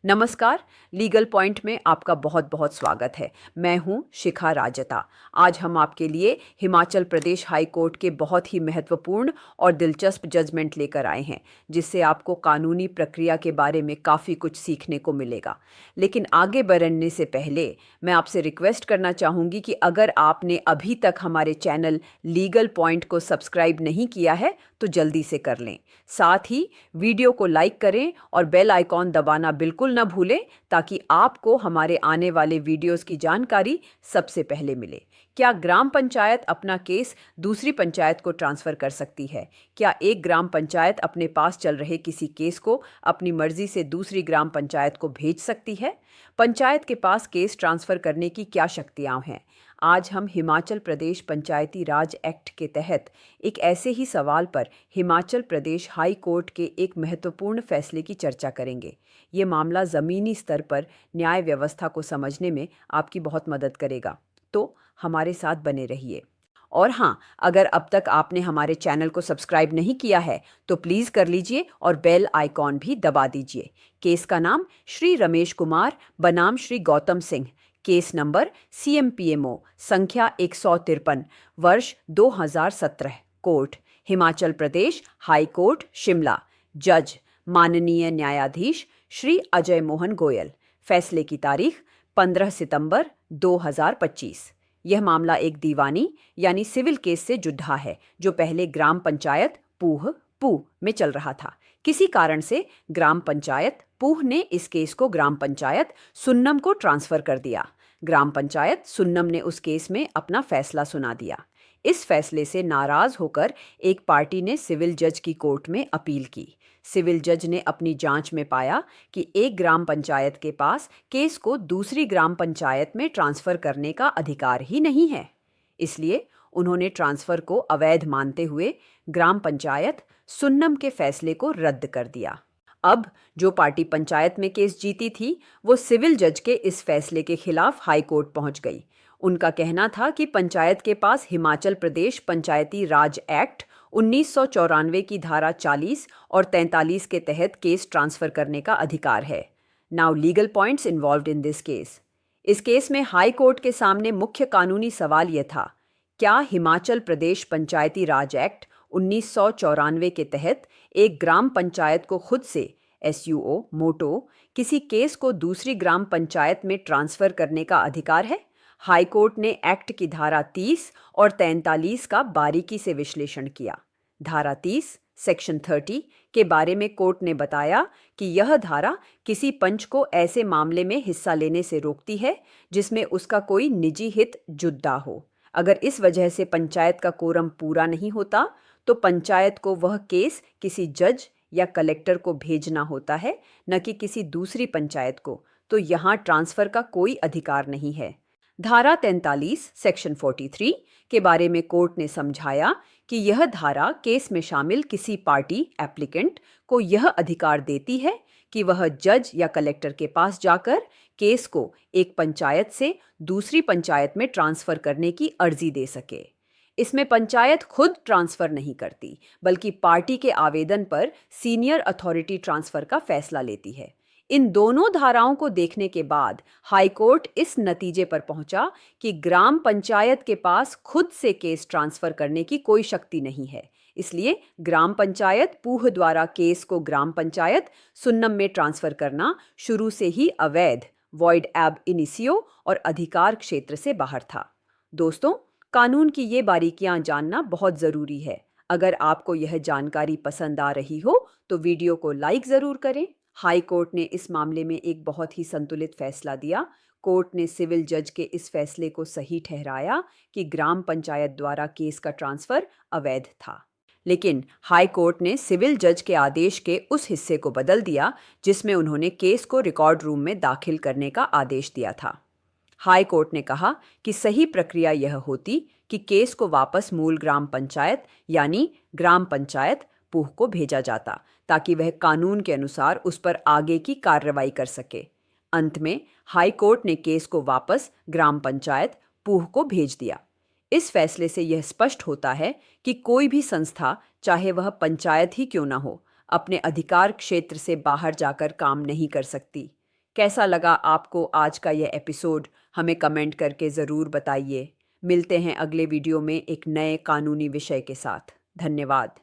नमस्कार। Legal point में आपका बहुत बहुत स्वागत है। मैं हूं शिखा राजता। आज हम आपके लिए हिमाचल प्रदेश हाई कोर्ट के बहुत ही महत्वपूर्ण और दिलचस्प जजमेंट लेकर आए हैं, जिससे आपको कानूनी प्रक्रिया के बारे में काफ़ी कुछ सीखने को मिलेगा। लेकिन आगे बढ़ने से पहले मैं आपसे रिक्वेस्ट करना चाहूँगी कि अगर आपने अभी तक हमारे चैनल लीगल पॉइंट को सब्सक्राइब नहीं किया है तो जल्दी से कर लें। साथ ही वीडियो को लाइक करें और बेल आइकॉन दबाना बिल्कुल न भूलें, ताकि आपको हमारे आने वाले वीडियोस की जानकारी सबसे पहले मिले। क्या ग्राम पंचायत अपना केस दूसरी पंचायत को ट्रांसफ़र कर सकती है? क्या एक ग्राम पंचायत अपने पास चल रहे किसी केस को अपनी मर्जी से दूसरी ग्राम पंचायत को भेज सकती है? पंचायत के पास केस ट्रांसफ़र करने की क्या शक्तियाँ हैं? आज हम हिमाचल प्रदेश पंचायती राज एक्ट के तहत एक ऐसे ही सवाल पर हिमाचल प्रदेश हाई कोर्ट के एक महत्वपूर्ण फैसले की चर्चा करेंगे। ये मामला ज़मीनी स्तर पर न्याय व्यवस्था को समझने में आपकी बहुत मदद करेगा, तो हमारे साथ बने रहिए। और हाँ, अगर अब तक आपने हमारे चैनल को सब्सक्राइब नहीं किया है तो प्लीज़ कर लीजिए और बेल आइकॉन भी दबा दीजिए। केस का नाम श्री रमेश कुमार बनाम Shri Gautam Singh, case number CMPMO संख्या 153 वर्ष 2017। Court Himachal Pradesh high court Shimla. जज माननीय न्यायाधीश श्री अजय मोहन गोयल। फैसले की तारीख 15 सितंबर 2025। यह मामला एक दीवानी यानी सिविल केस से जुड़ा है, जो पहले ग्राम पंचायत पूह में चल रहा था। किसी कारण से ग्राम पंचायत पूह ने इस केस को ग्राम पंचायत सुन्नम को ट्रांसफर कर दिया। ग्राम पंचायत सुन्नम ने उस केस में अपना फैसला सुना दिया। इस फैसले से नाराज होकर एक पार्टी ने सिविल जज की कोर्ट में अपील की। सिविल जज ने अपनी जांच में पाया कि एक ग्राम पंचायत के पास केस को दूसरी ग्राम पंचायत में ट्रांसफर करने का अधिकार ही नहीं है। इसलिए उन्होंने ट्रांसफर को अवैध मानते हुए ग्राम पंचायत सुन्नम के फैसले को रद्द कर दिया। अब जो पार्टी पंचायत में केस जीती थी, वो सिविल जज के इस फैसले के खिलाफ हाई कोर्ट पहुंच गई। उनका कहना था कि पंचायत के पास हिमाचल प्रदेश पंचायती राज एक्ट 1994 की धारा 40 और 43 के तहत केस ट्रांसफर करने का अधिकार है। Now legal points involved in this case. इस केस में हाई कोर्ट के सामने मुख्य कानूनी सवाल यह था, क्या हिमाचल प्रदेश पंचायती राज एक्ट 1994 के तहत एक ग्राम पंचायत को खुद से SUO मोटो किसी केस को दूसरी ग्राम पंचायत में ट्रांसफर करने का अधिकार है? हाई कोर्ट ने एक्ट की धारा 30 और 43 का बारीकी से विश्लेषण किया। धारा 30 सेक्शन 30 के बारे में कोर्ट ने बताया कि यह धारा किसी पंच को ऐसे मामले में हिस्सा लेने से रोकती है जिसमें उसका कोई निजी हित जुड़ा हो। अगर इस वजह से पंचायत का कोरम पूरा नहीं होता तो पंचायत को वह केस किसी जज या कलेक्टर को भेजना होता है, न कि किसी दूसरी पंचायत को। तो यहाँ ट्रांसफर का कोई अधिकार नहीं है। धारा 43 सेक्शन 43 के बारे में कोर्ट ने समझाया कि यह धारा केस में शामिल किसी पार्टी एप्लीकेंट को यह अधिकार देती है कि वह जज या कलेक्टर के पास जाकर केस को एक पंचायत से दूसरी पंचायत में ट्रांसफर करने की अर्जी दे सके। इसमें पंचायत खुद ट्रांसफर नहीं करती, बल्कि पार्टी के आवेदन पर सीनियर अथॉरिटी ट्रांसफर का फैसला लेती है। इन दोनों धाराओं को देखने के बाद हाई कोर्ट इस नतीजे पर पहुंचा कि ग्राम पंचायत के पास खुद से केस ट्रांसफर करने की कोई शक्ति नहीं है। इसलिए ग्राम पंचायत पूह द्वारा केस को ग्राम पंचायत सुन्नम में ट्रांसफर करना शुरू से ही अवैध, वॉइड एब इनिशियो और अधिकार क्षेत्र से बाहर था। दोस्तों, कानून की ये बारीकियां जानना बहुत ज़रूरी है। अगर आपको यह जानकारी पसंद आ रही हो तो वीडियो को लाइक ज़रूर करें। हाई कोर्ट ने इस मामले में एक बहुत ही संतुलित फैसला दिया। कोर्ट ने सिविल जज के इस फैसले को सही ठहराया कि ग्राम पंचायत द्वारा केस का ट्रांसफर अवैध था। लेकिन हाई कोर्ट ने सिविल जज के आदेश के उस हिस्से को बदल दिया जिसमें उन्होंने केस को रिकॉर्ड रूम में दाखिल करने का आदेश दिया था। हाई कोर्ट ने कहा कि सही प्रक्रिया यह होती कि केस को वापस मूल ग्राम पंचायत यानी ग्राम पंचायत पूह को भेजा जाता, ताकि वह कानून के अनुसार उस पर आगे की कार्रवाई कर सके। अंत में हाई कोर्ट ने केस को वापस ग्राम पंचायत पूह को भेज दिया। इस फैसले से यह स्पष्ट होता है कि कोई भी संस्था, चाहे वह पंचायत ही क्यों न हो, अपने अधिकार क्षेत्र से बाहर जाकर काम नहीं कर सकती। कैसा लगा आपको आज का यह एपिसोड, हमें कमेंट करके ज़रूर बताइए। मिलते हैं अगले वीडियो में एक नए कानूनी विषय के साथ। धन्यवाद।